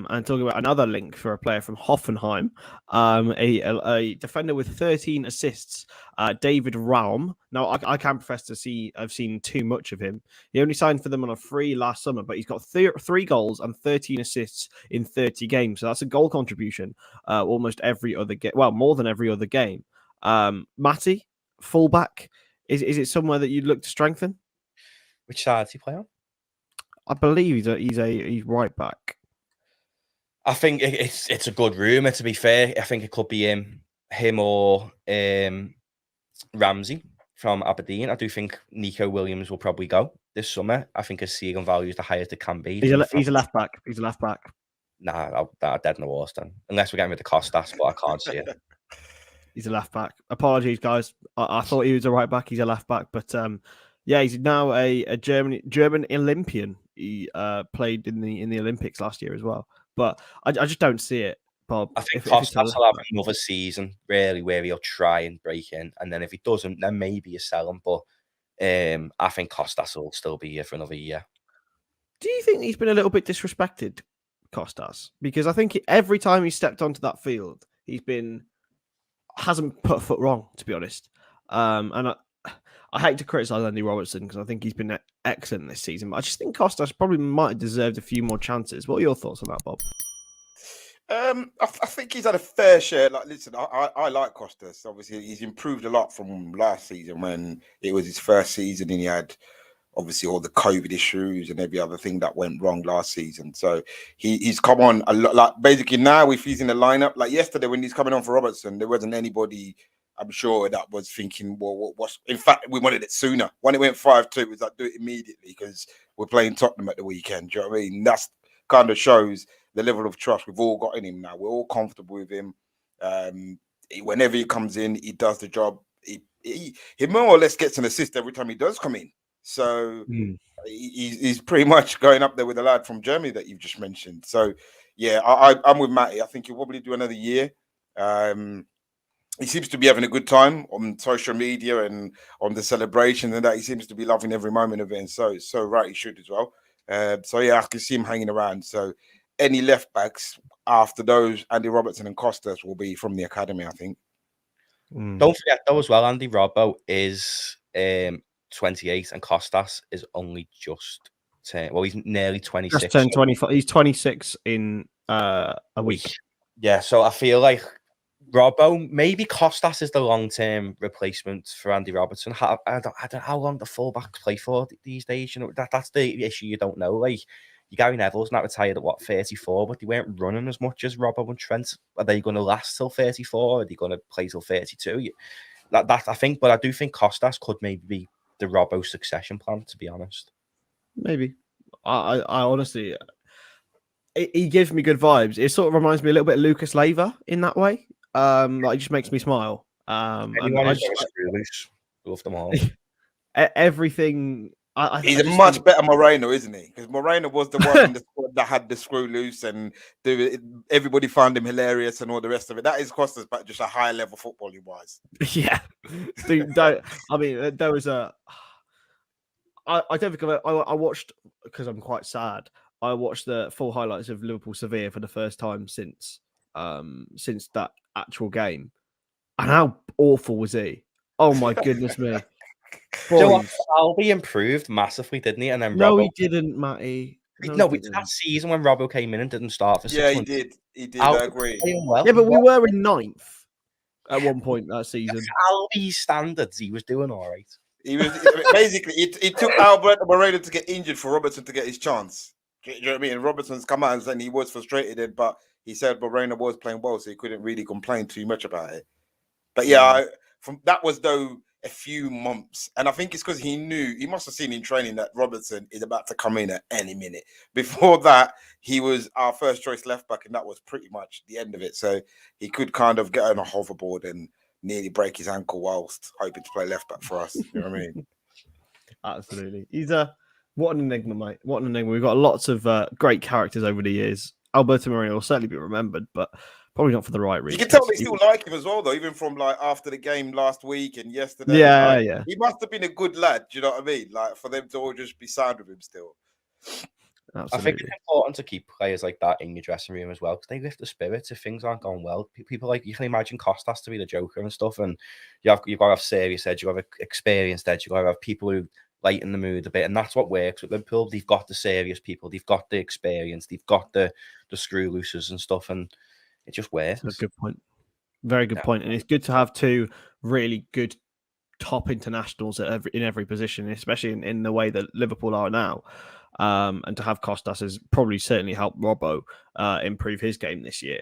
And talking about another link for a player from Hoffenheim, a defender with 13 assists, David Raum. Now, I can't profess to I've seen too much of him. He only signed for them on a free last summer, but he's got 3 goals and 13 assists in 30 games. So that's a goal contribution almost every other game. Well, more than every other game. Matty, fullback. Is it somewhere that you'd look to strengthen? Which side does he play on? I believe he's right back. I think it's a good rumour, to be fair. I think it could be him or Ramsey from Aberdeen. I do think Nico Williams will probably go this summer. I think his ceiling value is the highest it can be. He's a left back. He's a left back. Nah, I'm dead in the horse then. Unless we're getting rid of Costas, but I can't see it. He's a left back. Apologies, guys. I thought he was a right back. He's a left back, but yeah, he's now a German Olympian. He played in the Olympics last year as well. But I just don't see it, Bob. I think Costas will have another season, really, where he'll try and break in. And then if he doesn't, then maybe you sell him. But I think Costas will still be here for another year. Do you think he's been a little bit disrespected, Costas? Because I think every time he stepped onto that field, hasn't put a foot wrong, to be honest. And I hate to criticise Andy Robertson because I think he's been excellent this season, but I just think Costas probably might have deserved a few more chances. What are your thoughts on that, Bob? I think he's had a fair share. Like, listen, I like Costas. Obviously, he's improved a lot from last season when it was his first season and he had obviously all the COVID issues and every other thing that went wrong last season. So he's come on a lot. Like basically now, if he's in the lineup, like yesterday when he's coming on for Robertson, there wasn't anybody, I'm sure, that was thinking, well, what's... In fact, we wanted it sooner. When it went 5-2, it was like, do it immediately because we're playing Tottenham at the weekend. Do you know what I mean? That's kind of shows the level of trust we've all got in him now. We're all comfortable with him. Whenever he comes in, he does the job. He more or less gets an assist every time he does come in. So he's pretty much going up there with the lad from Germany that you've just mentioned. So, yeah, I'm with Matty. I think he'll probably do another year. He seems to be having a good time on social media and on the celebration and that. He seems to be loving every moment of it. And so right, he should as well. So, yeah, I can see him hanging around. So any left backs after those, Andy Robertson and Costas, will be from the academy, I think. Don't forget, though, as well, Andy Robbo is 28 and Costas is only just 10. Well, he's nearly 26. Just turned 25. He's 26 in a week. Yeah, so I feel like Robbo, maybe Costas is the long-term replacement for Andy Robertson. I don't know how long the fullbacks play for these days. You know, that's the issue you don't know. Like, Gary Neville's not retired at 34, but they weren't running as much as Robbo and Trent. Are they going to last till 34? Are they going to play till 32? That I think, but I do think Costas could maybe be the Robbo succession plan, to be honest. Maybe. I honestly, he gives me good vibes. It sort of reminds me a little bit of Lucas Leiva in that way. Like, it just makes me smile. Anyone who's loose, love them all. Everything. He's a much better Moreno, isn't he? Because Moreno was the one in the squad that had the screw loose and everybody found him hilarious and all the rest of it. That is Costas, but just a higher level footballing wise. Yeah. Dude, there was a... I don't think I watched, because I'm quite sad, I watched the full highlights of Liverpool Sevilla for the first time since that actual game. And how awful was he? Oh my goodness me. So Albi improved massively, didn't he? And then no, Robbo... he didn't, Matty. No, it's that season when Robbo came in and didn't start for 6 months. Yeah, he did. I agree. Well. Yeah, but we were in 9th at one point that season. Albi's standards, he was doing all right. He was basically it took Alberto Moreno to get injured for Robertson to get his chance. Do you know what I mean? And Robertson's come out and said he was frustrated, but he said Moreno was playing well, so he couldn't really complain too much about it. But yeah, that was though a few months, and I think it's because he must have seen in training that Robertson is about to come in at any minute. Before that, he was our first choice left back, and that was pretty much the end of it. So he could kind of get on a hoverboard and nearly break his ankle whilst hoping to play left back for us. You know what I mean? Absolutely. He's what an enigma, mate. What an enigma. We've got lots of great characters over the years. Alberto Moreno will certainly be remembered, but probably not for the right reason. You can tell they still like him as well, though, even from like after the game last week and yesterday. Yeah, yeah. He must have been a good lad. Do you know what I mean? Like for them to all just be signed with him still. I think Absolutely. it's important to keep players like that in your dressing room as well, because they lift the spirits if things aren't going well. People like, you can imagine Costas to be the joker and stuff, and you've got to have serious edge, you've got to have experienced edge, you've got to have people who lighten the mood a bit, and that's what works with Liverpool. They've got the serious people, they've got the experience, they've got the screw loosers and stuff, and it just works. That's a good point. Very good point. And it's good to have two really good top internationals in every position, especially in the way that Liverpool are now. And to have Costas has probably certainly helped Robbo improve his game this year.